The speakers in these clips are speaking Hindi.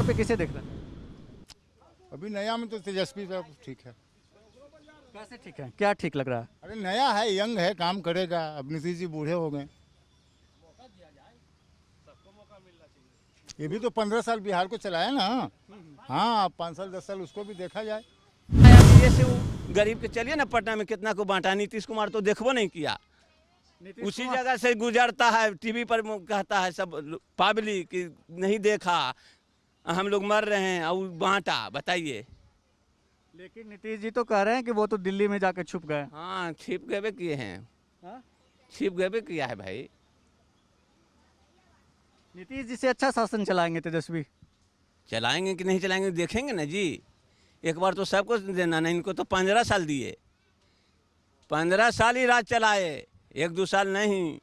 पे किसे देख रहे हैं? अभी नया में तो तेजस्वी साहब ठीक है। कैसे ठीक है, क्या ठीक लग रहा है? अरे नया है, यंग है, काम करेगा। अब नीतीश जी बूढ़े हो गए। ये भी तो 15 साल बिहार को चलाया ना। हाँ, अब 5 साल 10 साल उसको भी देखा जाए। ये से वो गरीब के चलिए ना, पटना में कितना को बांटा। नीतीश कुमार तो देखबो नहीं किया। उसी जगह से गुजरता है, टीवी पर कहता है सब पब्लिक कि नहीं देखा, हम लोग मर रहे हैं, और बांटा। बताइए। लेकिन नीतीश जी तो कह रहे हैं कि वो तो दिल्ली में जाकर छुप गए। हाँ, छिप गए किए हैं। हाँ? छिप गए किया है भाई। नीतीश जी से अच्छा शासन चलाएंगे तेजस्वी? चलाएंगे कि नहीं चलाएंगे देखेंगे ना जी। एक बार तो सबको देना नहीं, इनको तो 15 साल दिए। 15 साल ही राज चलाए, 1-2 साल नहीं।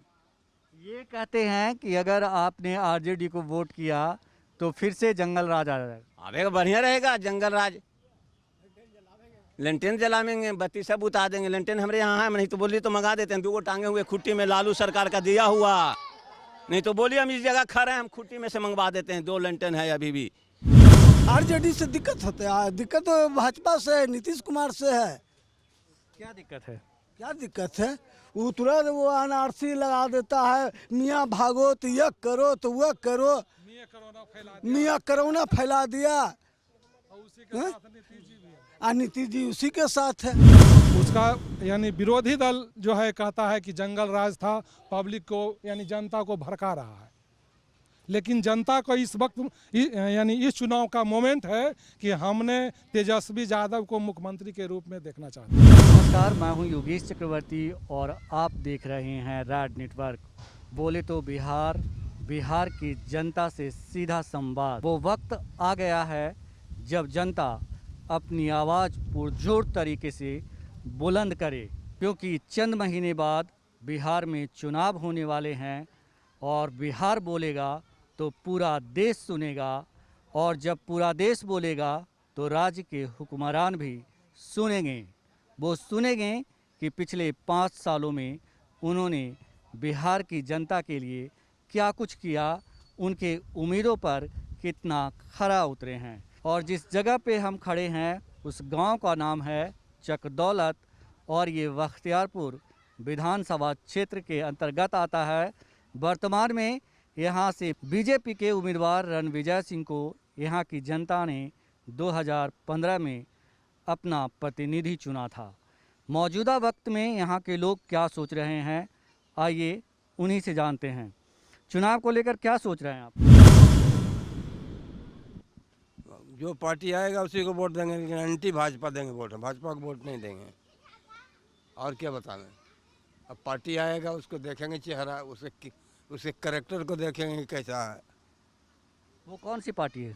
ये कहते हैं कि अगर आपने आरजेडी को वोट किया तो फिर से जंगल राज आ जाएगा। आवेगा बढ़िया रहेगा जंगल राज। लेंटेन जलावेंगे, बत्ती सब उतार देंगे। लेंटेन हमारे यहाँ है, नहीं तो बोलिए तो मंगा देते हैं। 2 टांगे हुए खुट्टी में, लालू सरकार का दिया हुआ। नहीं तो बोलिए हम इस जगह खड़े हैं, हम खुट्टी में से मंगवा देते हैं। 2 लेंटेन है अभी भी। आरजेडी से दिक्कत होता है, दिक्कत तो भाजपा से है, नीतीश कुमार से है। क्या दिक्कत है? क्या दिक्कत है? वो तुरंत वो एनआरसी लगा देता है। मियाँ भागो तो यह करो तो वह करो। मियाँ कोरोना फैला दिया। नीतीश जी उसी के साथ है। उसका यानी विरोधी दल जो है कहता है कि जंगल राज था, पब्लिक को यानी जनता को भड़का रहा है। लेकिन जनता को इस वक्त यानी इस चुनाव का मोमेंट है कि हमने तेजस्वी यादव को मुख्यमंत्री के रूप में देखना चाहते हैं। नमस्कार, मैं हूं योगेश चक्रवर्ती और आप देख रहे हैं रैड नेटवर्क। बोले तो बिहार, बिहार की जनता से सीधा संवाद। वो वक्त आ गया है जब जनता अपनी आवाज़ पुरजोर तरीके से बुलंद करे, क्योंकि चंद महीने बाद बिहार में चुनाव होने वाले हैं और बिहार बोलेगा तो पूरा देश सुनेगा, और जब पूरा देश बोलेगा तो राज्य के हुक्मरान भी सुनेंगे। वो सुनेंगे कि पिछले 5 सालों में उन्होंने बिहार की जनता के लिए क्या कुछ किया, उनके उम्मीदों पर कितना खरा उतरे हैं। और जिस जगह पे हम खड़े हैं उस गांव का नाम है चकदौलत, और ये बख्तियारपुर विधानसभा क्षेत्र के अंतर्गत आता है। वर्तमान में यहाँ से बीजेपी के उम्मीदवार रणविजय सिंह को यहाँ की जनता ने 2015 में अपना प्रतिनिधि चुना था। मौजूदा वक्त में यहाँ के लोग क्या सोच रहे हैं, आइए उन्हीं से जानते हैं। चुनाव को लेकर क्या सोच रहे हैं आप? जो पार्टी आएगा उसी को वोट देंगे, लेकिन एंटी भाजपा देंगे वोट। भाजपा को वोट नहीं देंगे। और क्या बताएं। अब पार्टी आएगा उसको देखेंगे चेहरा, उसके कैरेक्टर को देखेंगे कि कैसा है। वो कौन सी पार्टी है?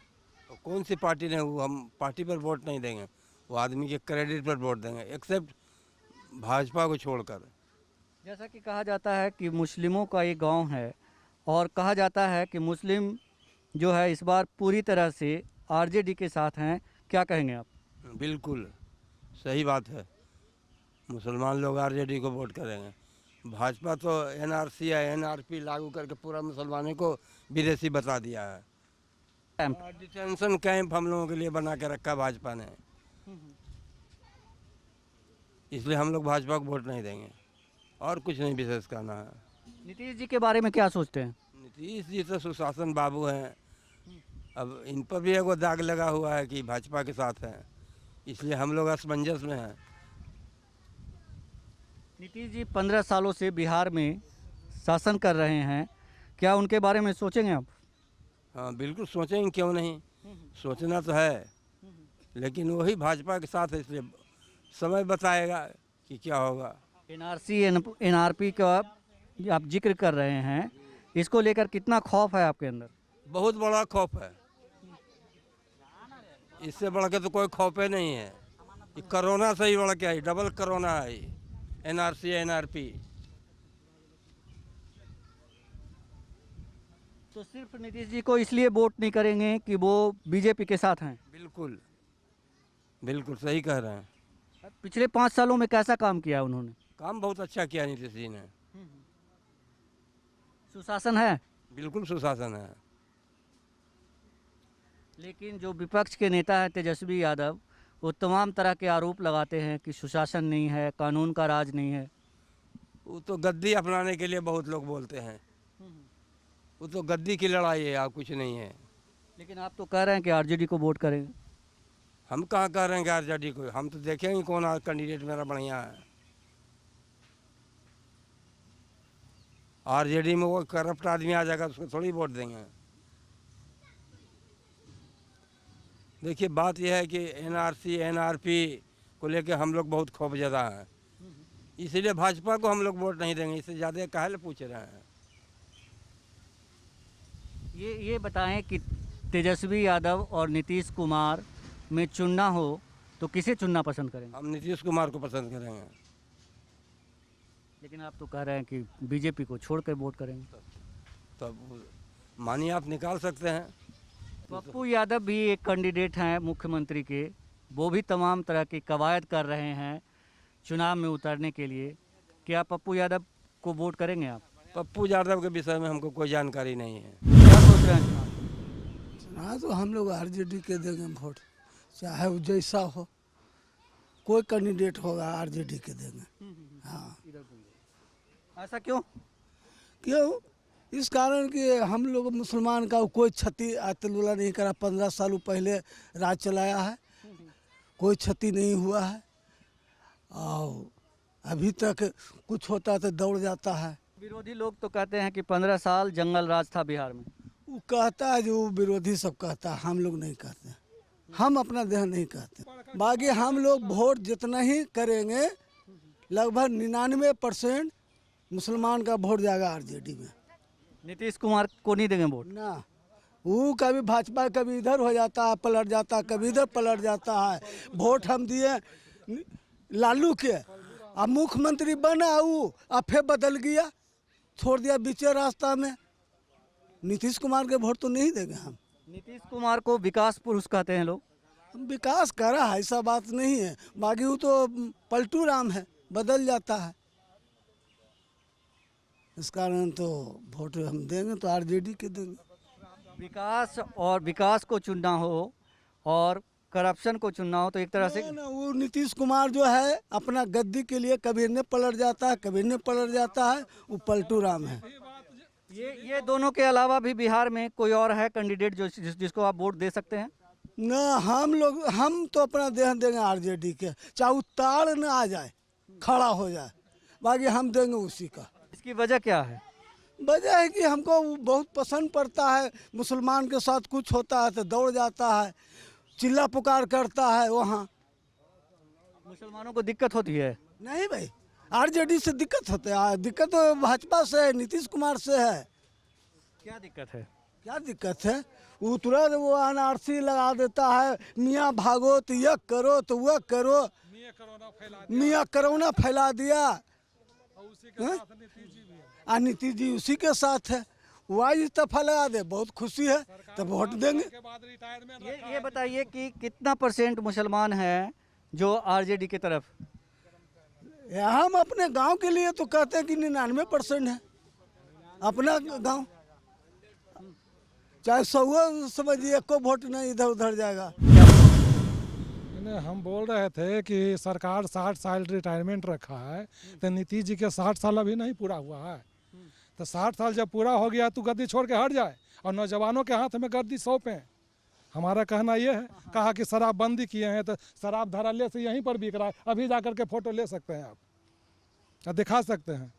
तो कौन सी पार्टी ने, वो हम पार्टी पर वोट नहीं देंगे, वो आदमी के क्रेडिट पर वोट देंगे, एक्सेप्ट भाजपा को छोड़कर। जैसा कि कहा जाता है कि मुस्लिमों का ये गांव है, और कहा जाता है कि मुस्लिम जो है इस बार पूरी तरह से आरजेडी के साथ हैं। क्या कहेंगे आप? बिल्कुल सही बात है। मुसलमान लोग आरजेडी को वोट करेंगे। भाजपा तो एनआरसी या एनआरपी लागू करके पूरा मुसलमानों को विदेशी बता दिया है। डिटेंशन कैंप हम लोगों के लिए बना के रखा भाजपा ने। इसलिए हम लोग भाजपा को वोट नहीं देंगे, और कुछ नहीं विशेष करना है। नीतीश जी के बारे में क्या सोचते हैं? नीतीश जी तो सुशासन बाबू हैं। अब इन पर भी एगो दाग लगा हुआ है कि भाजपा के साथ हैं, इसलिए हम लोग असमंजस में हैं। नीतीश जी 15 सालों से बिहार में शासन कर रहे हैं, क्या उनके बारे में सोचेंगे आप? हाँ बिल्कुल सोचेंगे, क्यों नहीं। सोचना तो है, लेकिन वही भाजपा के साथ है, इसलिए समय बताएगा कि क्या होगा। एनआरसी एनआरपी का आप जिक्र कर रहे हैं, इसको लेकर कितना खौफ है आपके अंदर? बहुत बड़ा खौफ है। इससे बढ़ के तो कोई खौफ नहीं है। ये कोरोना से ही बढ़ के आई, डबल कोरोना है एनआरसी एनआरपी। तो सिर्फ नीतीश जी को इसलिए वोट नहीं करेंगे कि वो बीजेपी के साथ हैं? बिल्कुल बिल्कुल सही कह रहे हैं। पिछले 5 सालों में कैसा काम किया उन्होंने? काम बहुत अच्छा किया नीतीश जी ने। सुशासन है? बिल्कुल सुशासन है। लेकिन जो विपक्ष के नेता हैं तेजस्वी यादव, वो तमाम तरह के आरोप लगाते हैं कि सुशासन नहीं है, कानून का राज नहीं है। वो तो गद्दी अपनाने के लिए बहुत लोग बोलते हैं, वो तो गद्दी की लड़ाई है, आप कुछ नहीं है। लेकिन आप तो कह रहे हैं कि आरजेडी को वोट करेंगे। हम कहाँ कह रहे हैं कि आरजेडी को, हम तो देखेंगे कौन कैंडिडेट मेरा बढ़िया है। आरजेडी में वो करप्ट आदमी आ जाएगा, उसको थोड़ी वोट देंगे। देखिए बात यह है कि एनआरसी एनआरपी को लेके हम लोग बहुत खौफजदा हैं, इसीलिए भाजपा को हम लोग वोट नहीं देंगे। इससे ज़्यादा काहे पूछ रहे हैं। ये बताएं कि तेजस्वी यादव और नीतीश कुमार में चुनना हो तो किसे चुनना पसंद करेंगे? हम नीतीश कुमार को पसंद करेंगे। लेकिन आप तो कह रहे हैं कि बीजेपी को छोड़कर वोट करेंगे। तब मानिए आप निकाल सकते हैं। पप्पू यादव भी एक कैंडिडेट हैं मुख्यमंत्री के, वो भी तमाम तरह की कवायद कर रहे हैं चुनाव में उतरने के लिए। क्या पप्पू यादव को वोट करेंगे आप? पप्पू यादव के विषय में हमको कोई जानकारी नहीं है। क्या सोच रहे हैं? हाँ, तो हम लोग आरजेडी के देंगे वोट, चाहे वो जैसा हो, कोई कैंडिडेट होगा आरजेडी के देंगे। हाँ, ऐसा क्यों? क्यों? इस कारण कि हम लोग मुसलमान का कोई क्षति आज तक नहीं करा। 15 साल पहले राज चलाया है, कोई क्षति नहीं हुआ है, और अभी तक कुछ होता तो दौड़ जाता है। विरोधी लोग तो कहते हैं कि 15 साल जंगल राज था बिहार में। वो कहता है, जो विरोधी सब कहता है, हम लोग नहीं कहते, हम अपना देह नहीं कहते। बाकी हम लोग वोट जितना ही करेंगे, लगभग 99% मुसलमान का वोट जाएगा आरजेडी में। नीतीश कुमार को नहीं देंगे वोट? ना, वो कभी भाजपा कभी इधर हो जाता है, पलट जाता है, कभी इधर पलट जाता है। वोट हम दिए लालू के, अब मुख्यमंत्री बना वो, अब फिर बदल गया, छोड़ दिया बीचे रास्ता में। नीतीश कुमार के वोट तो नहीं देंगे हम। नीतीश कुमार को विकास पुरुष कहते हैं लोग। विकास करा है, ऐसा बात नहीं है। बाकी वो तो पलटू राम है, बदल जाता है। इस कारण तो वोट हम देंगे तो आरजेडी के देंगे। विकास को चुनना हो और करप्शन को चुनना हो तो एक तरह से ना, वो नीतीश कुमार जो है अपना गद्दी के लिए कभी न पलट जाता है, कभी न पलट जाता है, वो पलटू राम है। ये दोनों के अलावा भी बिहार में कोई और है कैंडिडेट जिसको आप वोट दे सकते हैं? ना, हम तो अपना देह देंगे आरजेडी के, चाहे उतार न आ जाए, खड़ा हो जाए, बाकी हम देंगे उसी का। इसकी वजह क्या है? वजह है कि हमको वो बहुत पसंद पड़ता है। मुसलमान के साथ कुछ होता है तो दौड़ जाता है, चिल्ला पुकार करता है। वहाँ मुसलमानों को दिक्कत होती है? नहीं भाई, आरजेडी से दिक्कत होता है। दिक्कत तो भाजपा से है, नीतीश कुमार से है। क्या दिक्कत है? क्या दिक्कत है? वो तुरंत वो एनआरसी लगा देता है, मियाँ भागो तो यह करो तो वह करो, मियाँ कोरोना फैला दिया। नीतीश जी उसी के साथ है, वह इस्तीफा लगा दे, बहुत खुशी है, तो वोट देंगे। ये बताइए कि कितना % मुसलमान हैं जो आरजेडी की तरफ? हम अपने गांव के लिए तो कहते हैं कि 99% है अपना गांव, चाहे 100 समझिए, एको वोट नहीं इधर उधर जाएगा। हम बोल रहे थे कि सरकार 60 साल रिटायरमेंट रखा है, तो नीतीश जी के 60 साल अभी नहीं पूरा हुआ है, तो 60 साल जब पूरा हो गया तो गद्दी छोड़ के हट जाए और नौजवानों के हाथ में गद्दी सौंपें। हमारा कहना ये है, कहा कि शराबबंदी किए हैं तो शराब धराले से यहीं पर बिक रहा है, अभी जा कर के फोटो ले सकते हैं आप और दिखा सकते हैं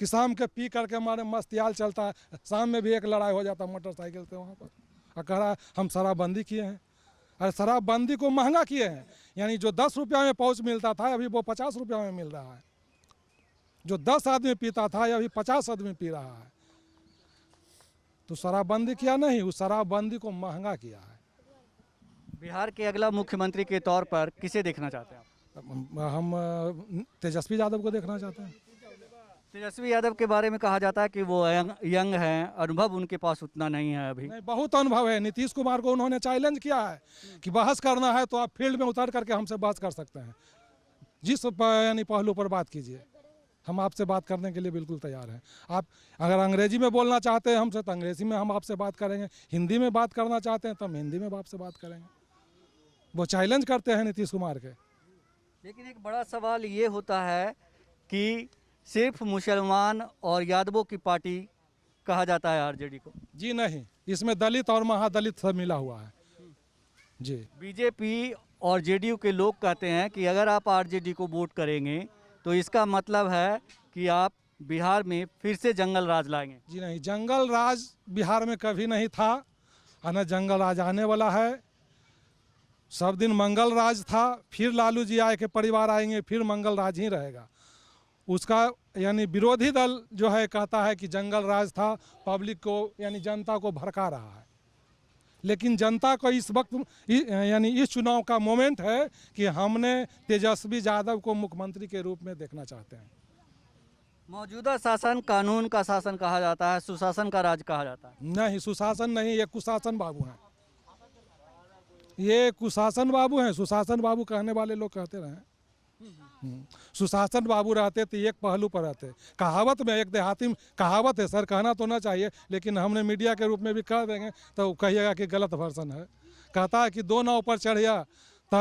कि शाम के पी करके हमारे मस्तियाल चलता है, शाम में भी एक लड़ाई हो जाता है मोटरसाइकिल से वहाँ पर, और कह रहा है हम शराबबंदी किए हैं। अरे शराबबंदी को महंगा किए हैं, यानी जो 10 रुपया में पाउच मिलता था अभी वो 50 रुपया में मिल रहा है। जो 10 आदमी पीता था अभी 50 आदमी पी रहा है। तो शराबबंदी किया नहीं, उस शराबबंदी को महंगा किया है। बिहार के अगला मुख्यमंत्री के तौर पर किसे देखना चाहते हैं आप? हम तेजस्वी यादव को देखना चाहते हैं। तेजस्वी यादव के बारे में कहा जाता है कि वो यंग हैं, अनुभव उनके पास उतना नहीं है अभी। नहीं, बहुत अनुभव है। नीतीश कुमार को उन्होंने चैलेंज किया है कि बहस करना है तो आप फील्ड में उतर करके हमसे बहस कर सकते हैं, जिस यानी पहलू पर बात कीजिए। हम आपसे बात करने के लिए बिल्कुल तैयार हैं। आप अगर अंग्रेजी में बोलना चाहते हैं हमसे तो अंग्रेजी में हम आपसे बात करेंगे, हिंदी में बात करना चाहते हैं तो हम हिंदी में आपसे बात करेंगे। वो चैलेंज करते हैं नीतीश कुमार के। लेकिन एक बड़ा सवाल ये होता है कि सिर्फ मुसलमान और यादवों की पार्टी कहा जाता है आरजेडी को। जी नहीं, इसमें दलित और महादलित सब मिला हुआ है जी। बीजेपी और जेडीयू के लोग कहते हैं कि अगर आप आरजेडी को वोट करेंगे तो इसका मतलब है कि आप बिहार में फिर से जंगल राज लाएंगे। जी नहीं, जंगल राज बिहार में कभी नहीं था और न जंगल राज आने वाला है। सब दिन मंगल राज था, फिर लालू जी आए के परिवार आएंगे, फिर मंगल राज ही रहेगा। उसका यानी विरोधी दल जो है कहता है कि जंगल राज था, पब्लिक को यानी जनता को भड़का रहा है। लेकिन जनता को इस वक्त यानी इस चुनाव का मोमेंट है कि हमने तेजस्वी यादव को मुख्यमंत्री के रूप में देखना चाहते हैं। मौजूदा शासन कानून का शासन कहा जाता है, सुशासन का राज कहा जाता है। नहीं, सुशासन नहीं, ये कुशासन बाबू हैं। ये कुशासन बाबू हैं, सुशासन बाबू कहने वाले लोग कहते रहे। सुशासन बाबू रहते तो एक पहलू पर रहते। कहावत में, एक देहाती कहावत है सर, कहना तो ना चाहिए लेकिन हमने मीडिया के रूप में भी कह देंगे तो कहिएगा कि गलत वर्जन है। कहता है कि दो नाव पर चढ़िया तो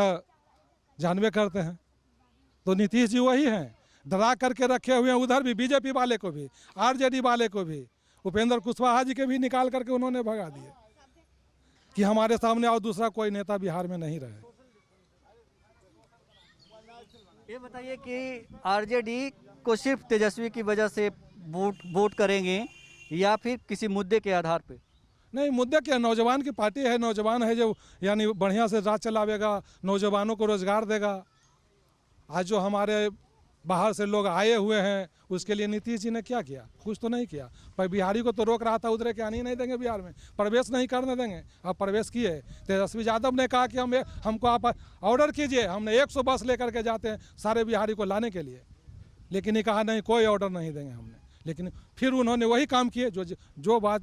जानबे करते हैं। तो नीतीश जी वही हैं, डरा करके रखे हुए हैं। उधर भी बीजेपी वाले को भी, आरजेडी वाले को भी, उपेंद्र कुशवाहा जी के भी निकाल करके उन्होंने भगा दिए कि हमारे सामने और दूसरा कोई नेता बिहार में नहीं रहे। ये बताइए कि आरजेडी को सिर्फ तेजस्वी की वजह से वोट करेंगे या फिर किसी मुद्दे के आधार पे? नहीं, मुद्दा क्या, नौजवान की पार्टी है, नौजवान है जो यानी बढ़िया से राज चलावेगा, नौजवानों को रोजगार देगा। आज जो हमारे बाहर से लोग आए हुए हैं उसके लिए नीतीश जी ने क्या किया? कुछ तो नहीं किया। पर बिहारी को तो रोक रहा था, उधरे के आने ही नहीं देंगे, बिहार में प्रवेश नहीं करने देंगे। अब प्रवेश किए। तेजस्वी यादव ने कहा कि हमको आप ऑर्डर कीजिए, हमने 100 बस लेकर के जाते हैं सारे बिहारी को लाने के लिए। लेकिन ये कहा नहीं, कोई ऑर्डर नहीं देंगे हमने। लेकिन फिर उन्होंने वही काम किए जो बात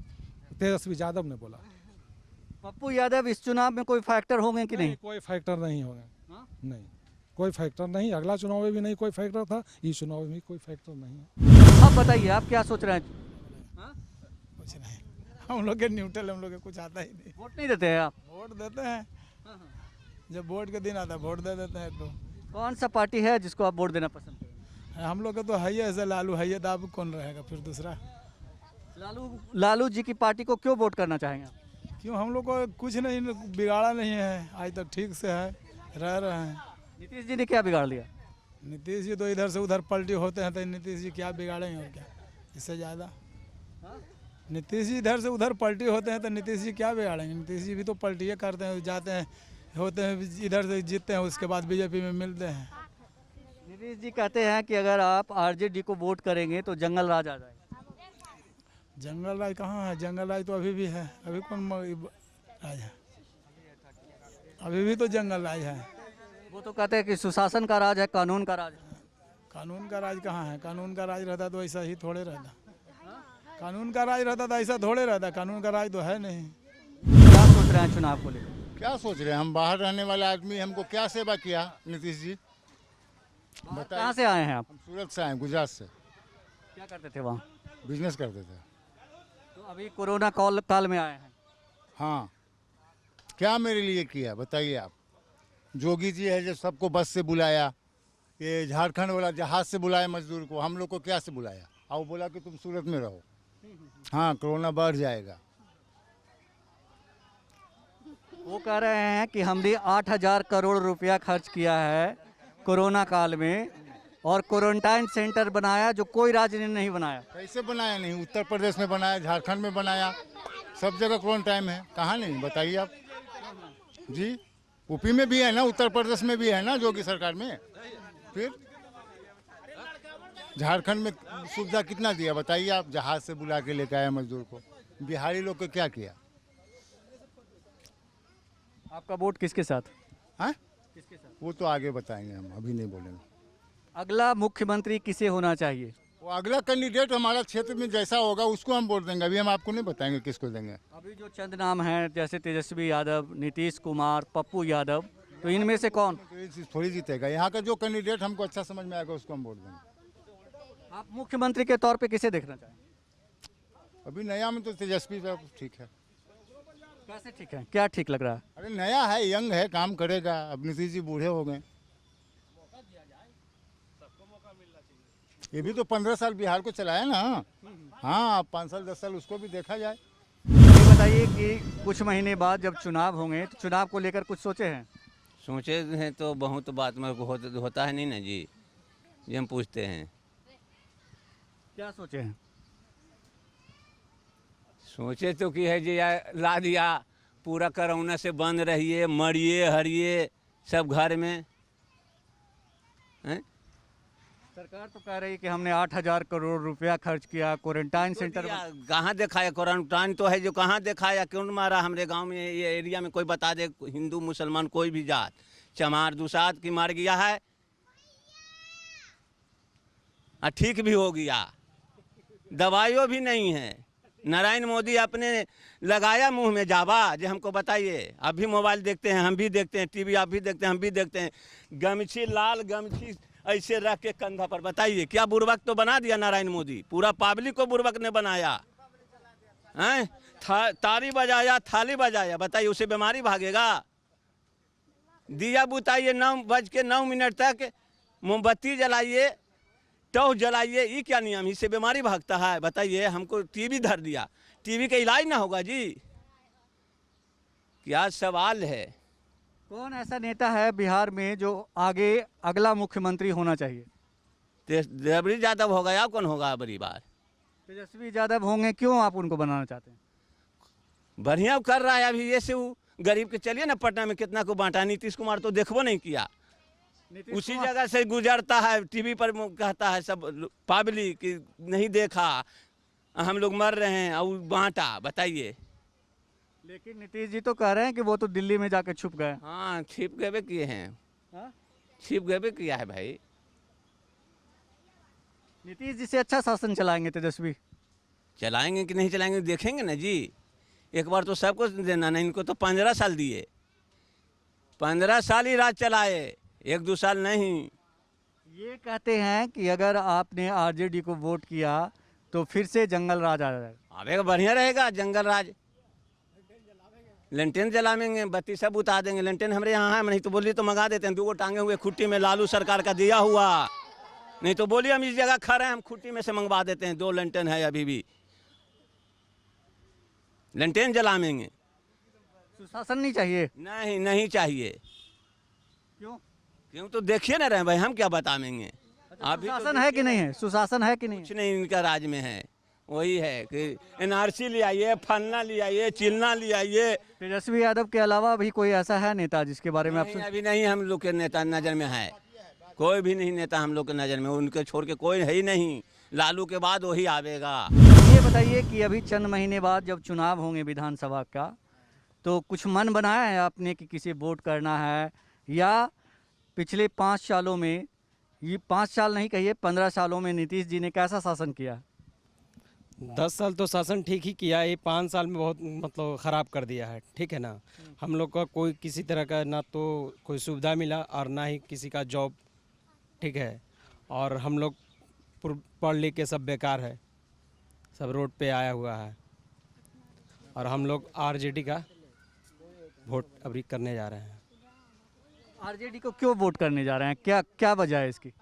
तेजस्वी यादव ने बोला। पप्पू यादव इस चुनाव में कोई फैक्टर होंगे कि नहीं? कोई फैक्टर नहीं होंगे। नहीं, कोई फैक्टर नहीं। अगला चुनाव में भी नहीं कोई फैक्टर था, इस चुनाव में भी कोई फैक्टर नहीं है। आप बताइए, आप क्या सोच रहे हैं? कुछ नहीं, हम लोग के न्यूट्रल, हम लोग के कुछ आता ही नहीं। वोट नहीं देते हैं आप? वोट देते हैं, जब वोट का दिन आता है वोट दे देते हैं। तो कौन सा पार्टी है जिसको आप वोट देना पसंद करेंगे? हम लोग का तो है ही ऐसा, लालू है, दाब कौन रहेगा फिर दूसरा? लालू जी की पार्टी को क्यों वोट करना चाहेंगे आप? क्यों, हम लोग को कुछ नहीं बिगाड़ा नहीं है, आज तक ठीक से है, रह रहे हैं। नीतीश जी ने क्या बिगाड़ लिया? नीतीश जी तो इधर से उधर पलटी होते हैं, तो नीतीश जी क्या बिगाड़ेंगे और क्या, इससे ज़्यादा। नीतीश जी इधर से उधर पलटी होते हैं तो नीतीश जी क्या बिगाड़ेंगे? नीतीश जी भी तो पलटियाँ करते हैं, जाते हैं, होते हैं, इधर से जीतते हैं, उसके बाद बीजेपी में मिलते हैं। नीतीश जी कहते हैं कि अगर आप आरजेडी को वोट करेंगे तो जंगल राज आ जाएगा। जंगल राज कहाँ है? जंगल राज तो अभी भी है। अभी कौन राज है? अभी भी तो जंगल राज है। वो तो कहते हैं कि सुशासन का राज है, कानून का राज है। कानून का राज कहाँ है? कानून का राज रहता तो ऐसा ही थोड़े रहता। कानून का राज रहता तो ऐसा थोड़े रहता। कानून का राज तो है नहीं। क्या सोच रहे हैं चुनाव को लेकर? क्या सोच रहे हैं? हम बाहर रहने वाला आदमी, हमको क्या सेवा किया नीतीश जी? कहाँ से आए हैं आप? हम सूरत से आए, गुजरात से। क्या करते थे वहाँ? बिजनेस करते थे। तो अभी कोरोना काल में आए हैं। हाँ, क्या मेरे लिए किया बताइए आप? जोगी जी है जो सबको बस से बुलाया, ये झारखंड वाला जहाज से बुलाया मजदूर को, हम लोग को क्या से बुलाया? और बोला कि तुम सूरत में रहो, हाँ कोरोना बढ़ जाएगा। वो कह रहे हैं कि हमने 8,000 करोड़ रुपया खर्च किया है कोरोना काल में और क्वारंटाइन सेंटर बनाया जो कोई राज्य ने नहीं बनाया। कैसे बनाया नहीं? उत्तर प्रदेश में बनाया, झारखंड में बनाया, सब जगह क्वारंटाइन है। कहाँ नहीं बताइए आप जी? यूपी में भी है ना, उत्तर प्रदेश में भी है ना, योगी सरकार में। फिर झारखंड में सुविधा कितना दिया बताइए आप? जहाज से बुला के लेकर आया मजदूर को। बिहारी लोग को क्या किया? आपका वोट किसके साथ? हाँ, वो तो आगे बताएंगे, हम अभी नहीं बोलेंगे। अगला मुख्यमंत्री किसे होना चाहिए? वो अगला कैंडिडेट हमारा क्षेत्र में जैसा होगा उसको हम वोट देंगे। अभी हम आपको नहीं बताएंगे किसको देंगे। अभी जो चंद नाम हैं जैसे तेजस्वी यादव, नीतीश कुमार, पप्पू यादव, तो इनमें से कौन? तो ये चीज़ थोड़ी जीतेगा। यहाँ का जो कैंडिडेट हमको अच्छा समझ में आएगा उसको हम वोट देंगे। आप मुख्यमंत्री के तौर पे किसे देखना चाहेंगे? अभी नया में तो तेजस्वी साहब ठीक है। कैसे ठीक है, क्या ठीक लग रहा है? अरे नया है, यंग है, काम करेगा। अब नीतीश जी बूढ़े हो गए। ये भी तो 15 साल बिहार को चलाया ना। हाँ, अब 5 साल 10 साल उसको भी देखा जाए। ये बताइए कि कुछ महीने बाद जब चुनाव होंगे तो चुनाव को लेकर कुछ सोचे हैं? सोचे हैं तो बहुत बात मेरे को होता है नहीं ना जी, ये हम पूछते हैं। क्या सोचे हैं? सोचे तो कि है जी यार ला दिया, पूरा कोरोना से बंद रहिए, मरिए हरिए सब घर में हैं? सरकार तो कह रही है कि हमने 8,000 करोड़ रुपया खर्च किया क्वारंटाइन सेंटर में। कहाँ दिखाया? क्वारंटाइन तो है जो, कहाँ दिखाया? क्यों मारा? हमारे गांव में ये एरिया में कोई बता दे, हिंदू मुसलमान कोई भी जात चमार दुसात की मार गया है, ठीक भी हो गया, दवाइयों भी नहीं है। नारायण मोदी अपने लगाया मुंह में जावा जो हमको बताइए। आप भी मोबाइल देखते हैं, हम भी देखते हैं, टीवी आप भी देखते हैं, हम भी देखते हैं। गमछी, लाल गमछी ऐसे रख के कंधा पर, बताइए क्या बुर्बक तो बना दिया नारायण मोदी, पूरा पब्लिक को बुर्बक ने बनाया हैं। ताली बजाया, थाली बजाया, बताइए उसे बीमारी भागेगा? दिया बुताइए 9:09 तक, मोमबत्ती जलाइए, टॉर्च जलाइए, ये क्या नियम? इससे बीमारी भागता है? बताइए। हमको टीवी धर दिया, टीवी का इलाज ना होगा जी? क्या सवाल है? कौन ऐसा नेता है बिहार में जो आगे अगला मुख्यमंत्री होना चाहिए? तेजस्वी यादव होगा या कौन होगा बड़ी बार? तेजस्वी यादव होंगे, क्यों आप उनको बनाना चाहते हैं? बढ़िया कर रहा है अभी। ये से वो गरीब के, चलिए ना पटना में कितना को बांटा, नीतीश कुमार तो देखबो नहीं किया। उसी जगह से गुजरता है, टीवी पर कहता है सब पब्लिक कि नहीं देखा, हम लोग मर रहे हैं, और बांटा। बताइए। लेकिन नीतीश जी तो कह रहे हैं कि वो तो दिल्ली में जाके छुप गए। हाँ, छिप गए किए हैं। हाँ? छिप गए किया है भाई। नीतीश जी से अच्छा शासन चलाएंगे तेजस्वी? चलाएंगे कि नहीं चलाएंगे देखेंगे ना जी। एक बार तो सबको देना ना, इनको तो 15 साल दिए, 15 साल ही राज चलाए, 1-2 साल नहीं। ये कहते हैं कि अगर आपने आरजेडी को वोट किया तो फिर से जंगल राज आ जाएगा। आवेगा, बढ़िया रहेगा जंगल राज। लेंटेन जलाएंगे, बत्ती सब उतार देंगे। लेंटेन हमारे यहाँ है, नहीं तो बोलिए तो मंगा देते हैं। 2 टांगे हुए खुट्टी में, लालू सरकार का दिया हुआ। नहीं तो बोलिए हम इस जगह खड़े हैं, हम खुट्टी में से मंगवा देते हैं। 2 लेंटेन है अभी भी, लेंटेन जलाएंगे। सुशासन नहीं चाहिए? नहीं, नहीं चाहिए। क्यों? क्यों तो देखिए ना रहे भाई, हम क्या बताएंगे? अभी तो सुशासन है कि नहीं है? सुशासन है कि नहीं? कुछ नहीं इनका राज में है। वही है कि एनआरसी ले आइए, फलना ले आइए, चिलना ले आइए। तेजस्वी यादव के अलावा भी कोई ऐसा है नेता जिसके बारे में आप नहीं, अभी नहीं हम लोग के नेता नज़र में है। कोई भी नहीं नेता हम लोग के नज़र में, उनके छोड़ के कोई है ही नहीं। लालू के बाद वही आवेगा। ये बताइए कि अभी चंद महीने बाद जब चुनाव होंगे विधानसभा का, तो कुछ मन बनाया है आपने कि किसे वोट करना है? या पिछले 5 सालों में, ये 5 साल नहीं कहिए 15 सालों में नीतीश जी ने कैसा शासन किया? 10 साल तो शासन ठीक ही किया, ये 5 साल में बहुत मतलब ख़राब कर दिया है। ठीक है ना, हम लोग का कोई किसी तरह का ना तो कोई सुविधा मिला और ना ही किसी का जॉब। ठीक है, और हम लोग पढ़ लिख के सब बेकार है, सब रोड पे आया हुआ है। और हम लोग आरजेडी का वोट अभी करने जा रहे हैं। आरजेडी को क्यों वोट करने जा रहे हैं? क्या क्या वजह है इसकी?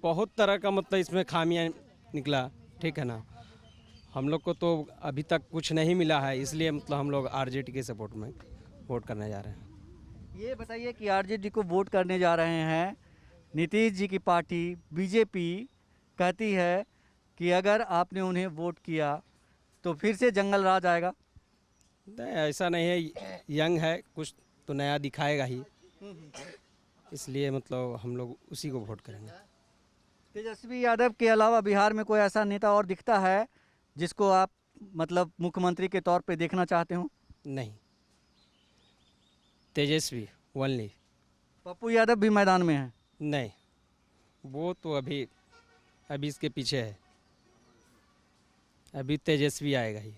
बहुत तरह का मतलब इसमें खामियां निकला। ठीक है ना, हम लोग को तो अभी तक कुछ नहीं मिला है, इसलिए मतलब हम लोग आरजेडी के सपोर्ट में वोट करने जा रहे हैं। ये बताइए कि आरजेडी को वोट करने जा रहे हैं, नीतीश जी की पार्टी बीजेपी कहती है कि अगर आपने उन्हें वोट किया तो फिर से जंगल राज आएगा। नहीं, ऐसा नहीं है, यंग है, कुछ तो नया दिखाएगा ही, इसलिए मतलब हम लोग उसी को वोट करेंगे। तेजस्वी यादव के अलावा बिहार में कोई ऐसा नेता और दिखता है जिसको आप मतलब मुख्यमंत्री के तौर पे देखना चाहते हो? नहीं, तेजस्वी ओनली। पप्पू यादव भी मैदान में है? नहीं, वो तो अभी इसके पीछे है, अभी तेजस्वी आएगा ही।